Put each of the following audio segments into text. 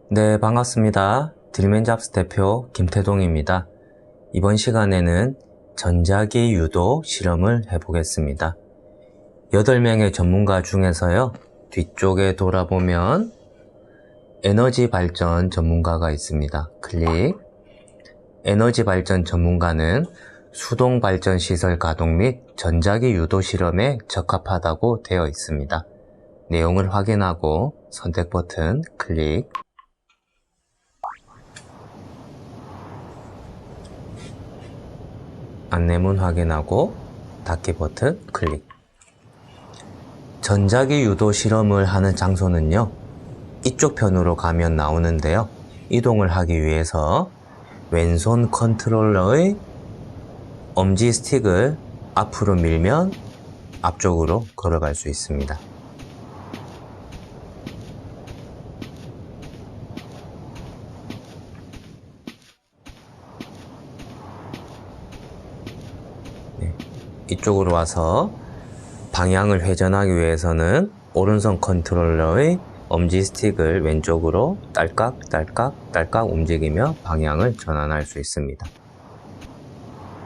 네, 반갑습니다. 드림앤잡스 대표 김태동입니다. 이번 시간에는 전자기 유도 실험을 해보겠습니다. 8명의 전문가 중에서요, 뒤쪽에 돌아보면 에너지 발전 전문가가 있습니다. 클릭. 에너지 발전 전문가는 수동 발전 시설 가동 및 전자기 유도 실험에 적합하다고 되어 있습니다. 내용을 확인하고 선택 버튼 클릭. 안내문 확인하고 닫기 버튼 클릭. 전자기 유도 실험을 하는 장소는요, 이쪽 편으로 가면 나오는데요, 이동을 하기 위해서 왼손 컨트롤러의 엄지 스틱을 앞으로 밀면 앞쪽으로 걸어갈 수 있습니다. 이쪽으로 와서 방향을 회전하기 위해서는 오른손 컨트롤러의 엄지 스틱을 왼쪽으로 딸깍 움직이며 방향을 전환할 수 있습니다.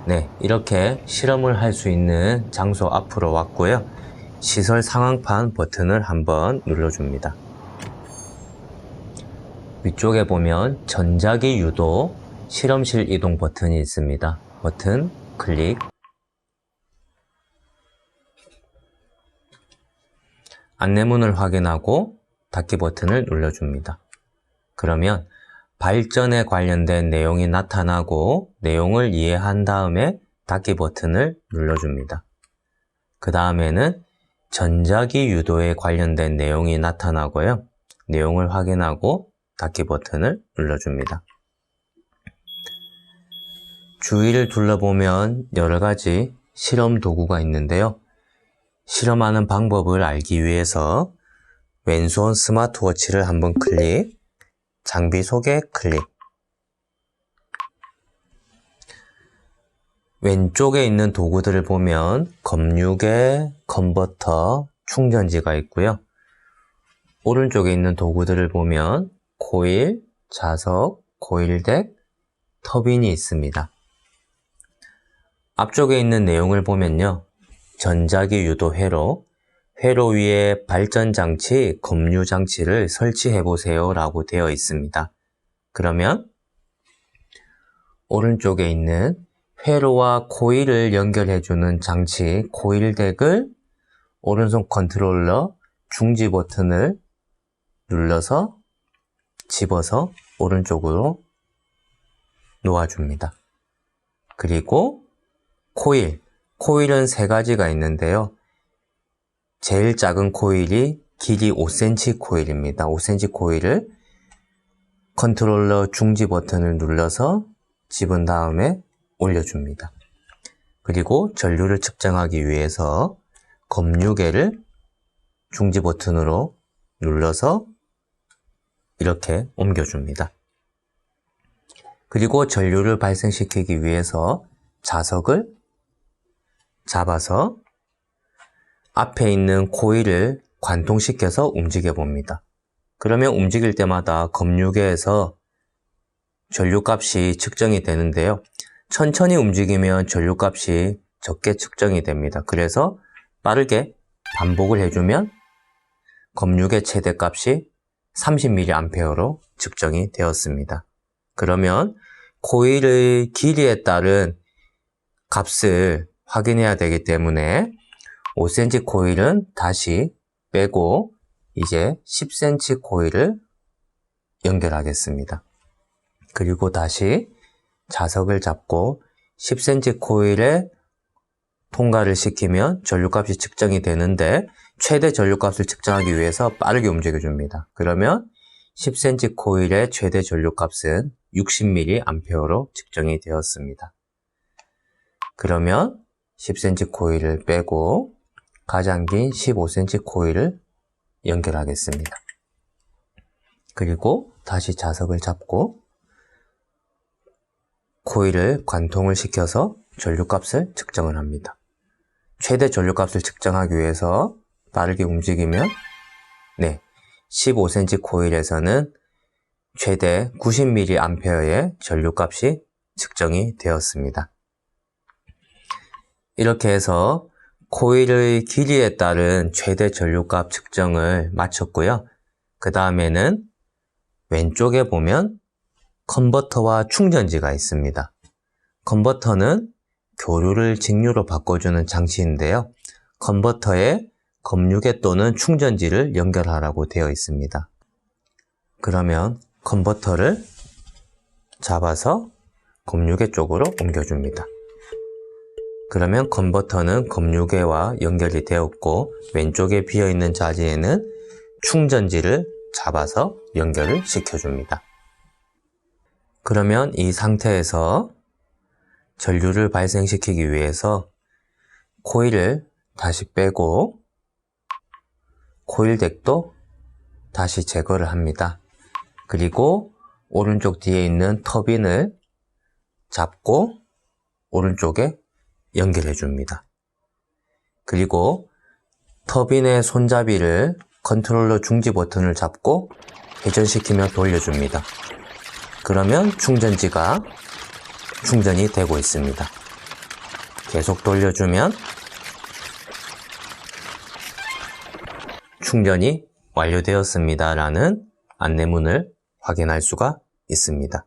네, 이렇게 실험을 할 수 있는 장소 앞으로 왔고요. 시설 상황판 버튼을 한번 눌러줍니다. 위쪽에 보면 전자기 유도 실험실 이동 버튼이 있습니다. 버튼 클릭. 안내문을 확인하고 닫기 버튼을 눌러줍니다. 그러면 발전에 관련된 내용이 나타나고 내용을 이해한 다음에 닫기 버튼을 눌러줍니다. 그 다음에는 전자기 유도에 관련된 내용이 나타나고요. 내용을 확인하고 닫기 버튼을 눌러줍니다. 주위를 둘러보면 여러 가지 실험 도구가 있는데요. 실험하는 방법을 알기 위해서 왼손 스마트워치를 한번 클릭, 장비 소개 클릭. 왼쪽에 있는 도구들을 보면 검유계, 컨버터, 충전지가 있고요. 오른쪽에 있는 도구들을 보면 코일, 자석, 코일덱, 터빈이 있습니다. 앞쪽에 있는 내용을 보면요, 전자기 유도 회로 위에 발전장치, 검유장치를 설치해보세요 라고 되어 있습니다. 그러면 오른쪽에 있는 회로와 코일을 연결해주는 장치, 코일덱을 오른손 컨트롤러 중지 버튼을 눌러서 집어서 오른쪽으로 놓아줍니다. 그리고 코일은 세 가지가 있는데요. 제일 작은 코일이 길이 5cm 코일입니다. 5cm 코일을 컨트롤러 중지 버튼을 눌러서 집은 다음에 올려줍니다. 그리고 전류를 측정하기 위해서 검유계를 중지 버튼으로 눌러서 이렇게 옮겨줍니다. 그리고 전류를 발생시키기 위해서 자석을 잡아서 앞에 있는 코일을 관통시켜서 움직여 봅니다. 그러면 움직일 때마다 검유계에서 전류값이 측정이 되는데요. 천천히 움직이면 전류값이 적게 측정이 됩니다. 그래서 빠르게 반복을 해주면 검유계 최대값이 30mA로 측정이 되었습니다. 그러면 코일의 길이에 따른 값을 확인해야 되기 때문에 5cm 코일은 다시 빼고 이제 10cm 코일을 연결하겠습니다. 그리고 다시 자석을 잡고 10cm 코일에 통과를 시키면 전류값이 측정이 되는데 최대 전류값을 측정하기 위해서 빠르게 움직여줍니다. 그러면 10cm 코일의 최대 전류값은 60mA로 측정이 되었습니다. 그러면 10cm 코일을 빼고 가장 긴 15cm 코일을 연결하겠습니다. 그리고 다시 자석을 잡고 코일을 관통을 시켜서 전류값을 측정을 합니다. 최대 전류값을 측정하기 위해서 빠르게 움직이면 15cm 코일에서는 최대 90mA의 전류값이 측정이 되었습니다. 이렇게 해서 코일의 길이에 따른 최대 전류값 측정을 마쳤고요. 그 다음에는 왼쪽에 보면 컨버터와 충전지가 있습니다. 컨버터는 교류를 직류로 바꿔주는 장치인데요. 컨버터에 검유계 또는 충전지를 연결하라고 되어 있습니다. 그러면 컨버터를 잡아서 검유계 쪽으로 옮겨줍니다. 그러면 컨버터는 검유계와 연결이 되었고 왼쪽에 비어있는 자리에는 충전지를 잡아서 연결을 시켜줍니다. 그러면 이 상태에서 전류를 발생시키기 위해서 코일을 다시 빼고 코일덱도 다시 제거를 합니다. 그리고 오른쪽 뒤에 있는 터빈을 잡고 오른쪽에 연결해 줍니다. 그리고 터빈의 손잡이를 컨트롤러 중지 버튼을 잡고 회전시키며 돌려줍니다. 그러면 충전지가 충전이 되고 있습니다. 계속 돌려주면 충전이 완료되었습니다 라는 안내문을 확인할 수가 있습니다.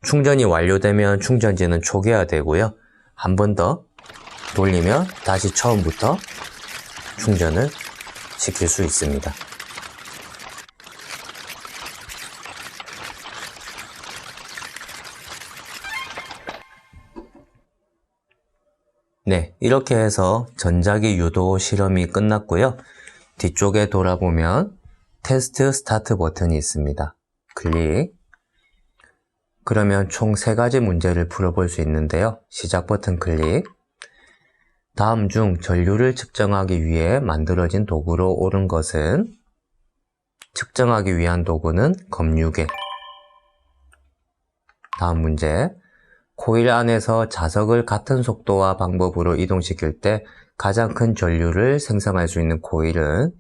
충전이 완료되면 충전지는 초기화되고요. 한 번 더 돌리면 다시 처음부터 충전을 시킬 수 있습니다. 네, 이렇게 해서 전자기 유도 실험이 끝났고요. 뒤쪽에 돌아보면 테스트 스타트 버튼이 있습니다. 클릭. 그러면 총 3가지 문제를 풀어볼 수 있는데요. 시작 버튼 클릭. 다음 중 전류를 측정하기 위해 만들어진 도구로 옳은 것은? 측정하기 위한 도구는 검유계. 다음 문제. 코일 안에서 자석을 같은 속도와 방법으로 이동시킬 때 가장 큰 전류를 생성할 수 있는 코일은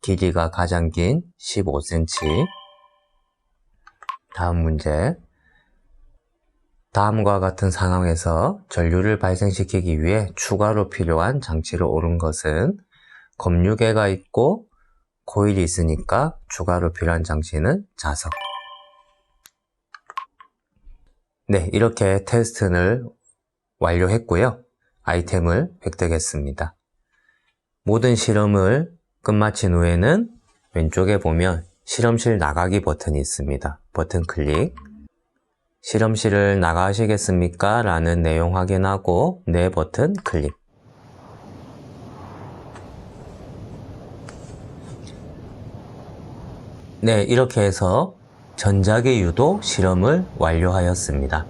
길이가 가장 긴 15cm. 다음 문제. 다음과 같은 상황에서 전류를 발생시키기 위해 추가로 필요한 장치로 옳은 것은? 검유계가 있고 코일이 있으니까 추가로 필요한 장치는 자석. 네, 이렇게 테스트를 완료했고요. 아이템을 획득했습니다. 모든 실험을 끝마친 후에는 왼쪽에 보면 실험실 나가기 버튼이 있습니다. 버튼 클릭. 실험실을 나가시겠습니까? 라는 내용 확인하고 네 버튼 클릭. 네, 이렇게 해서 전자기 유도 실험을 완료하였습니다.